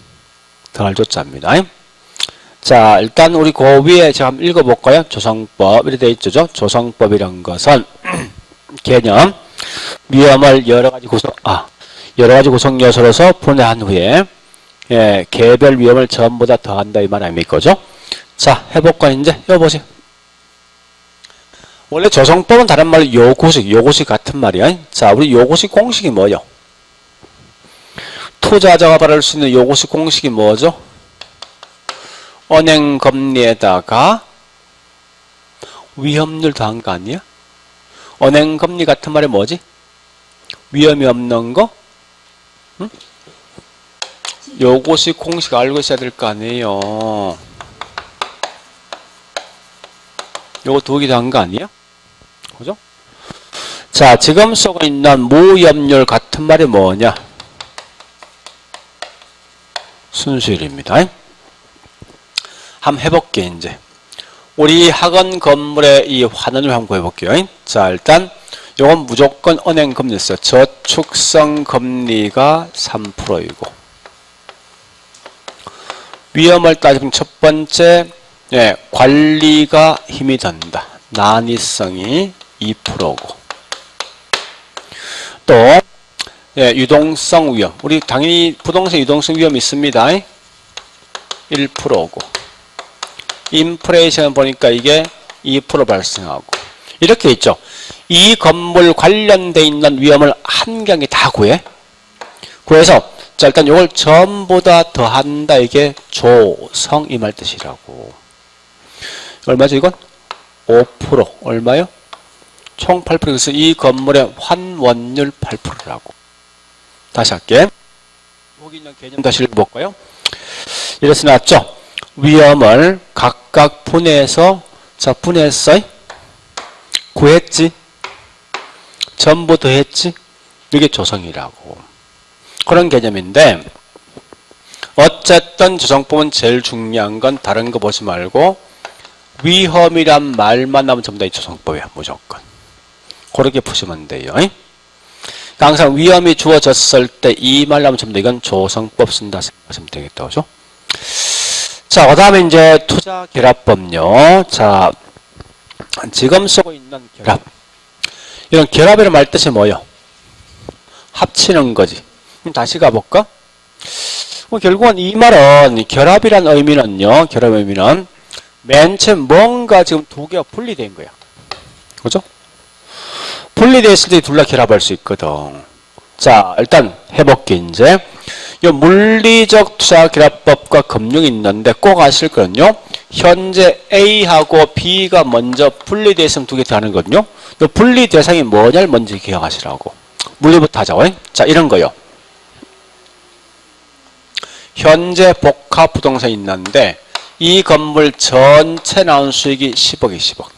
[SPEAKER 1] 더할 조자입니다. 자, 일단 우리 그 위에 제가 한번 읽어볼까요? 조성법 이렇게 되어 있죠. 조성법이란 것은 개념 위험을 여러 가지 구성 요소로서 분해한 후에 예, 개별 위험을 전부 다 더한다 이 말 아닙니까? 그죠? 자, 해볼까 이제 여보세요. 원래 조성법은 다른 말로 요구식 같은 말이야. 자, 우리 요구식 공식이 뭐요? 투자자가 받을 수 있는 요구식 공식이 뭐죠? 은행 금리에다가 위험률 더한 거 아니야? 은행 금리 같은 말이 뭐지? 위험이 없는 거? 응? 요거식 공식 알고 있어야 될 거 아니에요. 요거 두 개 더한 거 아니야? 그죠? 자, 지금 쓰고 있는 무위험률 같은 말이 뭐냐? 순수율입니다. 한번 해볼게, 이제. 우리 학원 건물의 이 환원을 한번 해볼게요. 자, 일단, 요건 무조건 은행 금리였어요. 저축성 금리가 3%이고. 위험을 따지면 첫 번째, 예, 관리가 힘이 든다. 난이성이 2%고. 또, 예, 유동성 위험. 우리 당연히 부동산 유동성 위험이 있습니다. 1%고. 인플레이션 보니까 이게 2% 발생하고. 이렇게 있죠. 이 건물 관련돼 있는 위험을 한 경에 다 구해. 구해서, 자, 일단 이걸 전부 다 더한다. 이게 조성 이 말 뜻이라고. 얼마죠, 이건? 5%. 얼마요? 총 8%. 그래서 이 건물의 환원율 8%라고. 다시 할게. 여기 있는 개념 다시 읽어볼까요? 이래서 나왔죠? 위험을 각각 분해해서, 자, 분해했어? 구했지? 전부 더했지? 이게 조성이라고. 그런 개념인데, 어쨌든 조성법은 제일 중요한 건 다른 거 보지 말고, 위험이란 말만 나오면 전부 다 이 조성법이야, 무조건. 그렇게 푸시면 돼요. 항상 위험이 주어졌을 때 이 말 나오면 전부 다 이건 조성법 쓴다 생각하시면 되겠다. 그죠? 자, 그 다음에 이제 투자 결합법요. 자, 지금 쓰고 있는 결합. 이런 결합이란 말 뜻이 뭐예요? 합치는 거지. 그럼 다시 가볼까? 결국은 이 말은, 결합이란 의미는요, 결합 의미는 맨 처음 뭔가 지금 두 개가 분리된 거야. 그죠? 분리됐을 때 둘 다 결합할 수 있거든. 자, 일단 해볼게, 이제. 이 물리적 투자 결합법과 금융이 있는데 꼭 아실 거는요. 현재 A하고 B가 먼저 분리되어 있으면 두 개 다르거든요. 이 분리 대상이 뭐냐를 먼저 기억하시라고. 물리부터 하자고. 자, 이런 거요. 현재 복합 부동산이 있는데 이 건물 전체 나온 수익이 10억이 10억.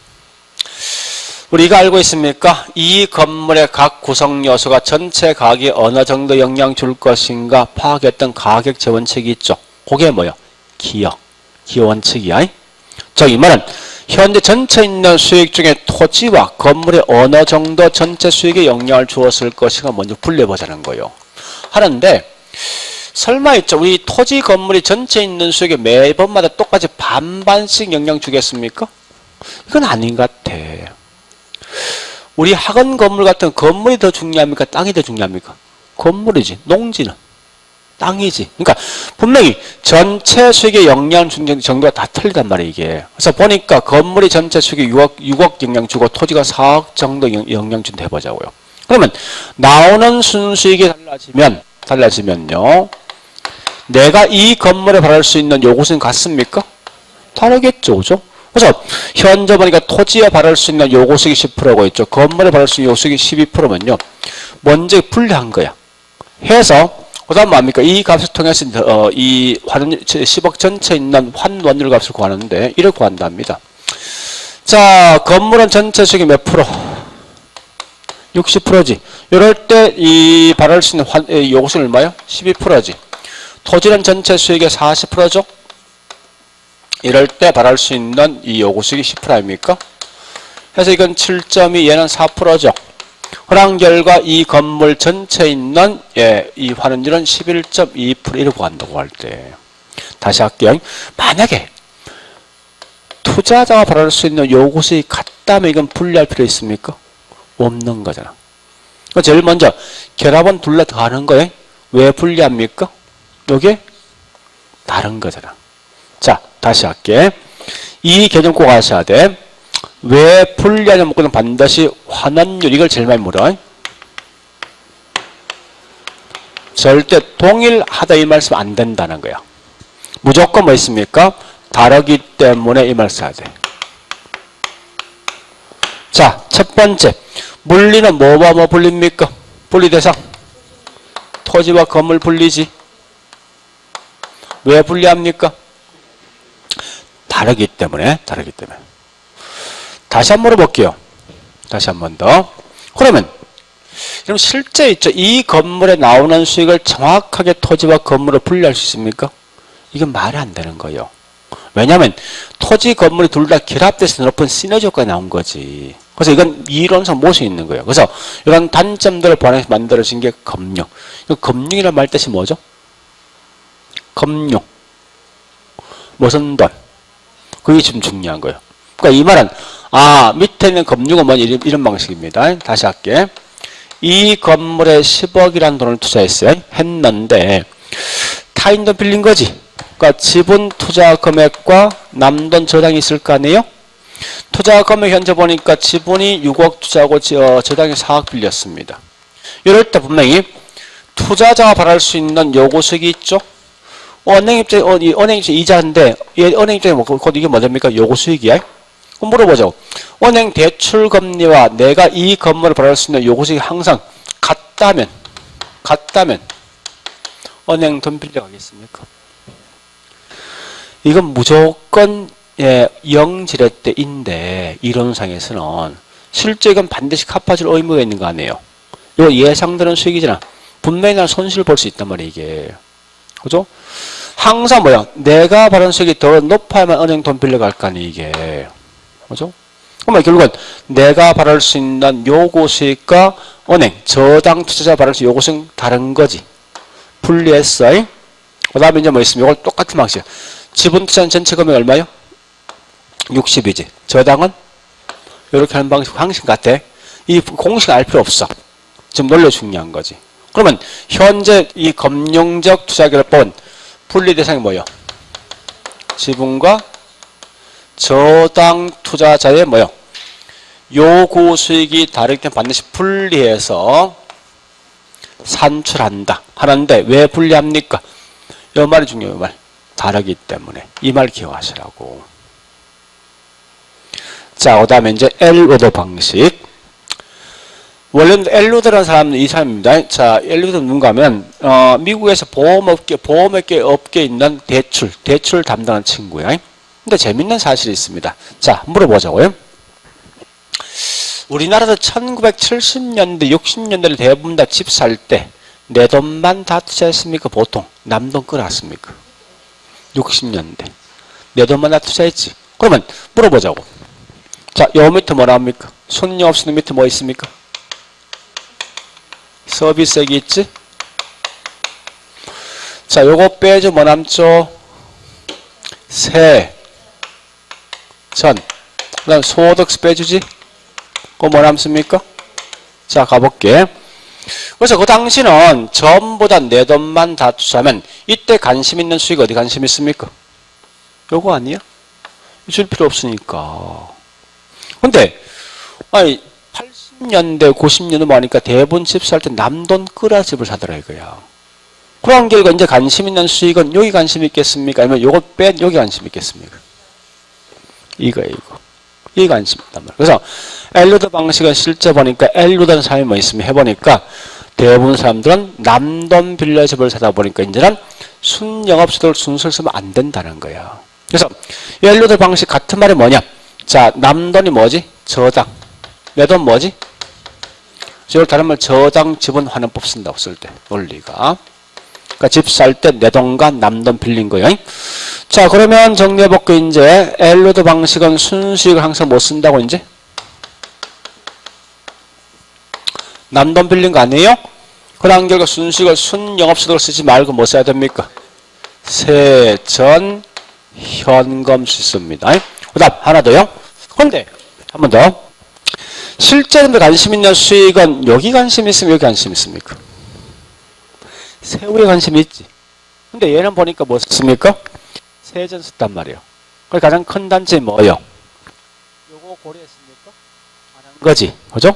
[SPEAKER 1] 우리가 알고 있습니까? 이 건물의 각 구성 요소가 전체 가격에 어느 정도 영향 줄 것인가 파악했던 가격 재원칙이 있죠. 그게 뭐요? 기여 원칙이야. 이 말은 현재 전체 있는 수익 중에 토지와 건물에 어느 정도 전체 수익에 영향을 주었을 것인가 먼저 분류해보자는 거예요. 하는데 설마 있죠. 우리 토지 건물이 전체 있는 수익에 매번마다 똑같이 반반씩 영향 주겠습니까? 이건 아닌 것 같아. 우리 학원 건물 같은 건물이 더 중요합니까? 땅이 더 중요합니까? 건물이지. 농지는 땅이지. 그러니까 분명히 전체 수익에 영향 주는 정도가 다 틀리단 말이에요, 이게. 그래서 보니까 건물이 전체 수익에 6억 영향 주고 토지가 4억 정도 영향 준다 해보자고요. 그러면 나오는 순수익이 달라지면요. 내가 이 건물에 받을 수 있는 요구수는 같습니까? 다르겠죠, 그죠? 그래서 현재 보니까 토지에 받을 수 있는 요구수익이 10%고 있죠. 건물에 받을 수 있는 요구수익이 12%면요. 먼저 분리한 거야. 해서 그 다음 뭡니까? 이 값을 통해서 이 10억 전체에 있는 환원율 값을 구하는데 이를 구한답니다. 자, 건물은 전체 수익이 몇 프로? 60%지. 이럴 때 이 받을 수 있는 요구수는 얼마요? 12%지. 토지는 전체 수익의 40%죠? 이럴 때 받을 수 있는 이 요구수익이 10% 아닙니까? 그래서 이건 7.2, 얘는 4%죠. 그런 결과 이 건물 전체에 있는 이 환원율은 11.2%를 구한다고 할 때. 다시 할게요. 만약에 투자자가 발행할 수 있는 요구 수익이 같다면 이건 분리할 필요 있습니까? 없는 거잖아. 그러니까 제일 먼저 결합은 둘 다 더하는 거예요. 왜 분리합니까? 요게 다른 거잖아. 자, 다시 할게. 이 개념 꼭 아셔야 돼. 왜 분리하냐 묻고는 반드시 환원율, 이걸 제일 많이 물어. 절대 동일하다 이 말씀 안 된다는 거야. 무조건 뭐 있습니까? 다르기 때문에 이 말씀 해야 돼. 자, 첫 번째. 물리는 뭐와 뭐 분리입니까? 분리 대상. 토지와 건물 분리지. 왜 분리합니까? 다르기 때문에. 다시 한번 물어볼게요. 다시 한 번 더. 그러면 실제 있죠. 이 건물에 나오는 수익을 정확하게 토지와 건물을 분리할 수 있습니까? 이건 말이 안 되는 거예요. 왜냐하면 토지, 건물이 둘 다 결합돼서 높은 시너지 효과가 나온 거지. 그래서 이건 이론상 모수 있는 거예요. 그래서 이런 단점들을 보완해서 만들어진 게 금융. 금융이라는 말 뜻이 뭐죠? 금융. 무슨 돈. 그게 지금 중요한 거예요. 그러니까 이 말은 밑에 있는 금융은 뭐냐 이런 방식입니다. 다시 할게. 이 건물에 10억이라는 돈을 투자했어요. 했는데 타인 돈 빌린 거지. 그러니까 지분 투자 금액과 남돈 저당이 있을 거 아니에요? 투자 금액 현재 보니까 지분이 6억 투자하고 저당이 4억 빌렸습니다. 이럴 때 분명히 투자자가 발할 수 있는 요구 수익이 있죠. 은행 입장에 이자인데 은행 입장에 곧 이게 뭐됩니까? 요구 수익이야. 그럼 물어보죠. 은행 대출 금리와 내가 이 건물을 발할 수 있는 요구 수익이 항상 같다면 은행 돈 빌려가겠습니까? 이건 무조건 영지렛대인데 이론상에서는 실제 이건 반드시 갚아줄 의무가 있는 거 아니에요. 이거 예상되는 수익이잖아. 분명히 난 손실을 볼 수 있단 말이야 이게. 그죠? 항상 뭐야? 내가 받은 수익이 더 높아야만 은행 돈 빌려갈 거 아니 이게. 그죠? 그러면 결국은 내가 받을 수 있는 요구 수익과 은행, 저당 투자자 받을 수 있는 요구 수익은 다른 거지. 분리했어. 그 다음에 이제 뭐 있으면 이걸 똑같은 방식. 지분 투자는 전체 금액 얼마요? 60이지. 저당은? 이렇게 하는 방식 같아. 이 공식 알 필요 없어. 지금 논리 중요한 거지. 그러면 현재 이 금융적 투자결법은 분리 대상이 뭐예요? 지분과 저당 투자자의 뭐예요? 요구 수익이 다르기 때문에 반드시 분리해서 산출한다. 하는데 왜 분리합니까? 이 말이 중요해요. 이 말. 다르기 때문에. 이 말 기억하시라고. 자, 그 다음에 이제 엘로더 방식. 원래는 엘로더라는 사람은 이 사람입니다. 자, 엘로더는 누군가 하면, 미국에서 보험업계에 있는 대출 담당하는 친구야. 근데 재밌는 사실이 있습니다. 자, 물어보자고요. 우리나라도 1970년대, 60년대를 대부분 다 집 살 때 내 돈만 다 투자했습니까? 보통 남돈 끌어왔습니까? 60년대 내 돈만 다 투자했지. 그러면 물어보자고. 자, 요 밑에 뭐 나옵니까? 손님 없이는 밑에 뭐 있습니까? 서비스액이 있지? 자, 요거 빼줘 뭐 남죠? 세, 전, 그 다음 소득세 빼주지? 그거 뭐 남습니까? 자, 가볼게. 그래서 그 당시는 전부 다 내 돈만 다 투자하면 이때 관심 있는 수익 어디 관심 있습니까? 요거 아니야? 줄 필요 없으니까. 근데, 80년대, 90년대 뭐 하니까 대부분 집 살 때 남돈 끌어 집을 사더라 이거야. 그런 결과 이제 관심 있는 수익은 여기 관심 있겠습니까? 아니면 요거 뺀 여기 관심 있겠습니까? 이거. 이게 관심 있단 말이야. 그래서 엘루드 방식은 실제 보니까 엘루드라는 사람이 뭐 있으면 해보니까 대부분 사람들은 남돈 빌려 집을 사다 보니까 이제는 순영업소득을 순수를 쓰면 안 된다는 거야. 그래서 엘루드 방식 같은 말이 뭐냐? 자, 남돈이 뭐지? 저당. 내 돈 뭐지? 이걸 다른 말 저당 지분 환원법 쓴다고 쓸 때 논리가. 그러니까 집 살 때 내 돈과 남돈 빌린 거예요. 자, 그러면 정리해볼게. 이제 엘루드 방식은 순수익을 항상 못 쓴다고 이제 남돈 빌린 거 아니에요? 그런 결과 순수익을 순영업소득을 쓰지 말고 뭐 써야 됩니까? 세전 현금 쓰습니다. 그 다음 하나 더요. 근데 한 번 더. 실제로 관심 있는 수익은 여기 관심 있으면 여기 관심 있습니까? 세후에 관심이 있지. 근데 얘는 보니까 뭐 썼습니까? 세전 썼단 말이에요. 그래서 가장 큰 단점이 뭐예요? 요거 고려했습니까? 안 한 거지. 그죠?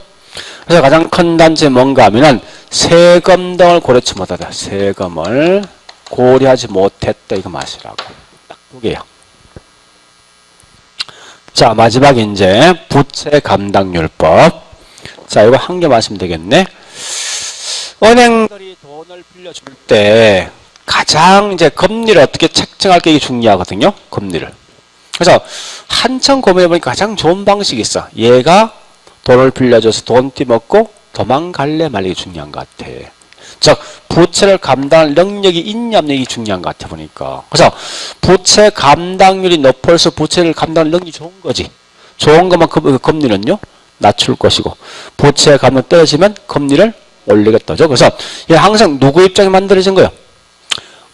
[SPEAKER 1] 그래서 가장 큰 단점이 뭔가 하면은 세금 등을 고려치 못하다. 세금을 고려하지 못했다. 이거 마시라고. 딱 두 개요. 자, 마지막 이제 부채 감당률법. 자, 이거 한 개 마시면 되겠네. 은행들이 돈을 빌려줄 때 가장 이제 금리를 어떻게 책정할 게 중요하거든요. 금리를. 그래서 한참 고민해 보니까 가장 좋은 방식이 있어. 얘가 돈을 빌려줘서 돈 띠먹고 도망갈래 말게 중요한 것 같아. 즉 부채를 감당할 능력이 있냐 없냐 이게 중요한 것 같아 보니까. 그래서 부채 감당률이 높을수록 부채를 감당할 능력이 좋은 거지. 좋은 것만 금리는요 낮출 것이고 부채 감당 떨어지면 금리를 올리겠다죠. 그래서 이게 항상 누구 입장이 만들어진 거예요?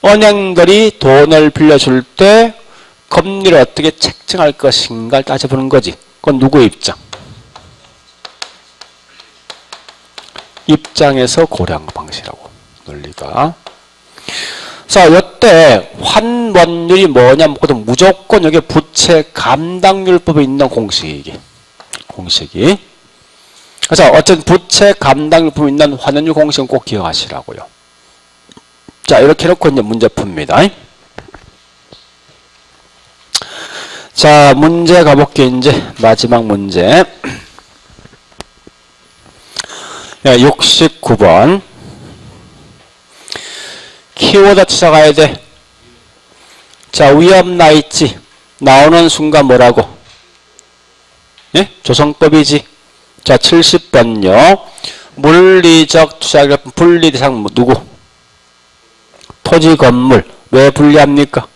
[SPEAKER 1] 은행들이 돈을 빌려줄 때 금리를 어떻게 책정할 것인가를 따져보는 거지. 그건 누구의 입장? 입장에서 고려한 방식이라고. 논리가. 자, 이때 환원율이 뭐냐면 무조건 여기 부채 감당률법에 있는 공식이. 그래서 어쨌든 부채 감당률법에 있는 환원율 공식은 꼭 기억하시라고요. 자, 이렇게 해놓고 이제 문제 풉니다. 자, 문제 가볼게요. 이제 마지막 문제. 69번. 키워드 찾아가야 돼. 자, 위험 나 있지. 나오는 순간 뭐라고? 예? 조성법이지. 자, 70번요. 물리적 투자기업 분리 대상 누구? 토지 건물. 왜 분리합니까?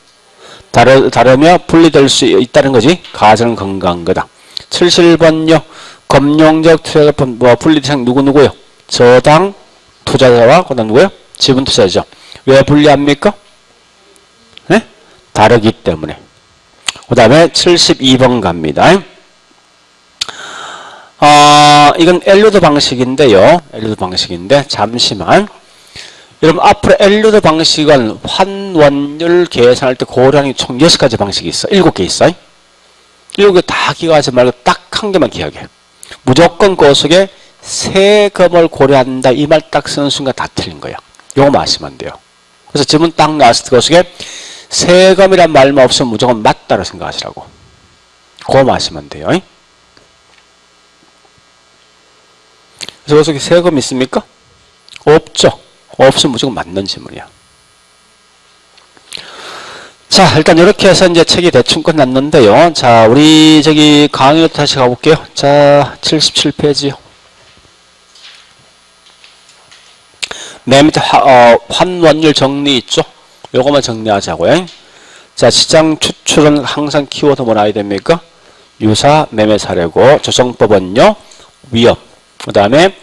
[SPEAKER 1] 다르며 분리될 수 있다는 거지. 가정 건강한 거다. 71번요. 금융적 투자기업 분리 대상 누구요? 저당 투자자와 그다음 누구요? 지분 투자자죠. 왜 분리합니까? 네? 다르기 때문에. 그 다음에 72번 갑니다. 이건 엘루드 방식인데요. 엘루드 방식인데 잠시만. 여러분 앞으로 엘루드 방식은 환원율 계산할 때 고려하는 총 6가지 방식이 있어. 7개 있어. 7개 다 기억하지 말고 딱 한 개만 기억해. 무조건 그 속에 세금을 고려한다. 이 말 딱 쓰는 순간 다 틀린 거야. 요거 아시면 돼요. 그래서 지문 딱 나왔을 때 그 속에 세금이란 말만 없으면 무조건 맞다고 생각하시라고. 그거 아시면 돼요. 그래서 그 속에 세금 있습니까? 없죠. 없으면 무조건 맞는 질문이야. 자, 일단 이렇게 해서 이제 책이 대충 끝났는데요. 자, 우리 저기 강의로 다시 가볼게요. 자, 77페이지요. 맨 밑에 환원율 정리 있죠? 요거만 정리하자고요. 자, 시장 추출은 항상 키워드 뭐 나와야 됩니까? 유사, 매매 사례고, 조성법은요, 위협. 그 다음에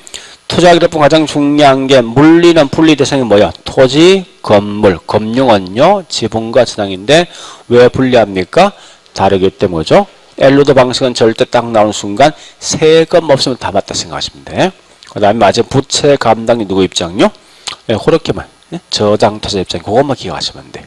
[SPEAKER 1] 투자기업은 가장 중요한 게 물리는 분리 대상이 뭐야? 토지, 건물, 금융은요, 지분과 저당인데 왜 분리합니까? 다르기 때문이죠. 엘루드 방식은 절대 딱 나오는 순간 세금 없으면 다 맞다 생각하시면 돼. 그 다음에 마지막 부채 감당이 누구 입장요? 네, 그렇게만. 네? 저당 투자 입장, 그것만 기억하시면 돼.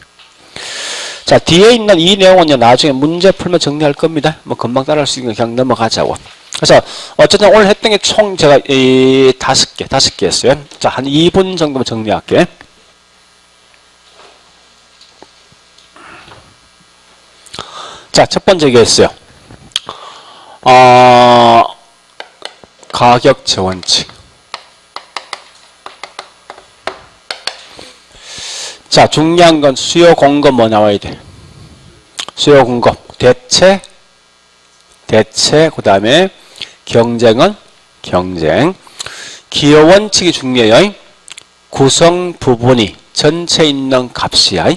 [SPEAKER 1] 자, 뒤에 있는 이 내용은요, 나중에 문제 풀면 정리할 겁니다. 뭐 금방 따라할 수 있으니까 그냥 넘어가자고. 그래서 어쨌든 오늘 했던 게 총 제가 이 5개 했어요. 자, 한 2분 정도만 정리할게. 자, 첫 번째 얘기했어요. 가격 재원칙. 자, 중요한 건 수요 공급 뭐 나와야 돼? 수요 공급. 대체, 그 다음에 경쟁은 경쟁. 기여 원칙이 중요해요. 구성 부분이 전체 있는 값이야.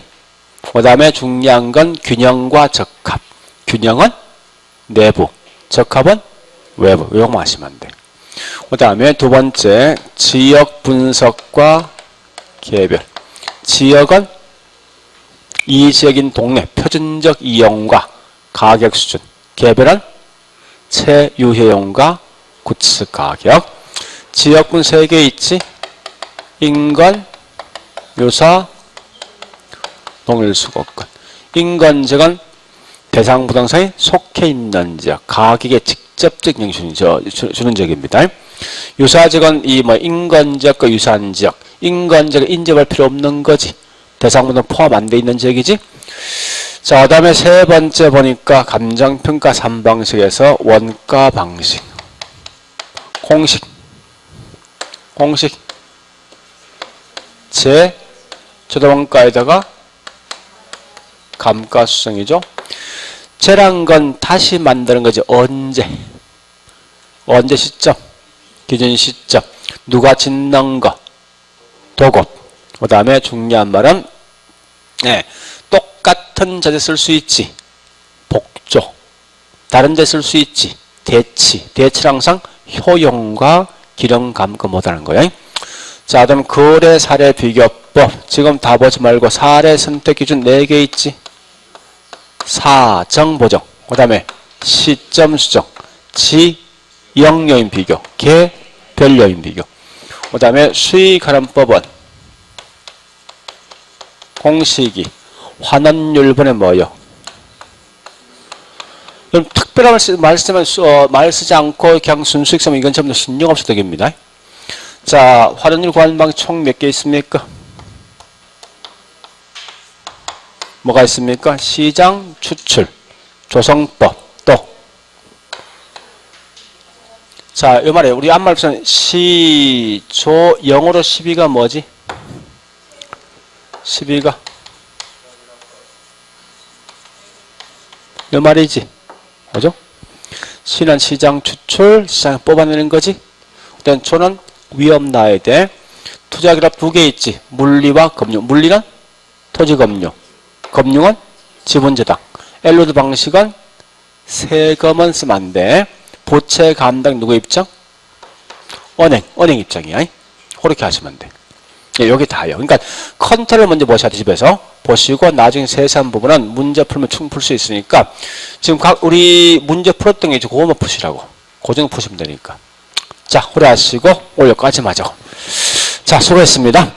[SPEAKER 1] 그 다음에 중요한 건 균형과 적합. 균형은 내부, 적합은 외부. 이거 아시면 돼. 그 다음에 두 번째, 지역 분석과 개별. 지역은 이 지역인 동네, 표준적 이용과 가격 수준. 개별은 체유효용과 구츠 가격. 지역군 3개 있지. 인건, 유사, 동일수거권. 인건지역은 대상 부동산이 속해 있는 지역, 가격에 직접적 영향을 주는 지역입니다. 유사지역은 이 인건지역과 유사한 지역, 인건지역은 인접할 필요 없는 거지. 대상 부동산 포함 안 돼 있는 지역이지. 자, 그 다음에 세 번째 보니까 감정평가 3방식에서 원가 방식. 공식. 최저원가에다가 감가수정이죠. 재란 건 다시 만드는 거지. 언제 시점? 기준 시점. 누가 짓는 거? 도급. 그 다음에 중요한 말은 똑같은 자재 쓸 수 있지. 복조. 다른 데 쓸 수 있지. 대치. 대치는 항상 효용과 기능 감가 못하는 거야. 자, 그럼 거래 사례 비교법. 지금 다 보지 말고 사례 선택 기준 4개 있지. 사정 보정. 그 다음에 시점 수정. 지역 요인 비교. 개별 요인 비교. 그 다음에 수익하는 법은 공식이 환원율분의 뭐요? 그럼 특별한 말 쓰지 않고 그냥 순수익 쓰면 이건 전부 신경 없어도 됩니다. 자, 환원율 구하는 방법 총 몇 개 있습니까? 뭐가 있습니까? 시장 추출, 조성법, 또. 자, 이 말에 우리 앞말에서는 시조 영어로 12가 뭐지? 12가 이 말이지. 그죠? 시는 시장 추출, 시장 뽑아내는 거지. 일단 조는 위험 나야 돼. 투자 그래프 2개 있지. 물리와 금융. 물리는 토지금융. 금융은 지분재당. 엘로드 방식은 세금은 쓰면 안 돼. 보채 감당 누구 입장? 은행 입장이야. 그렇게 하시면 돼. 예, 여기 다요. 그러니까 컨트롤 먼저 보셔야 돼. 집에서 보시고 나중에 세세한 부분은 문제 풀면 충분히 풀 수 있으니까 지금 우리 문제 풀었던 게 이제 그거만 푸시라고. 그 정도 푸시면 되니까. 자, 오래 하시고 오늘 여기까지 마저. 자, 수고했습니다.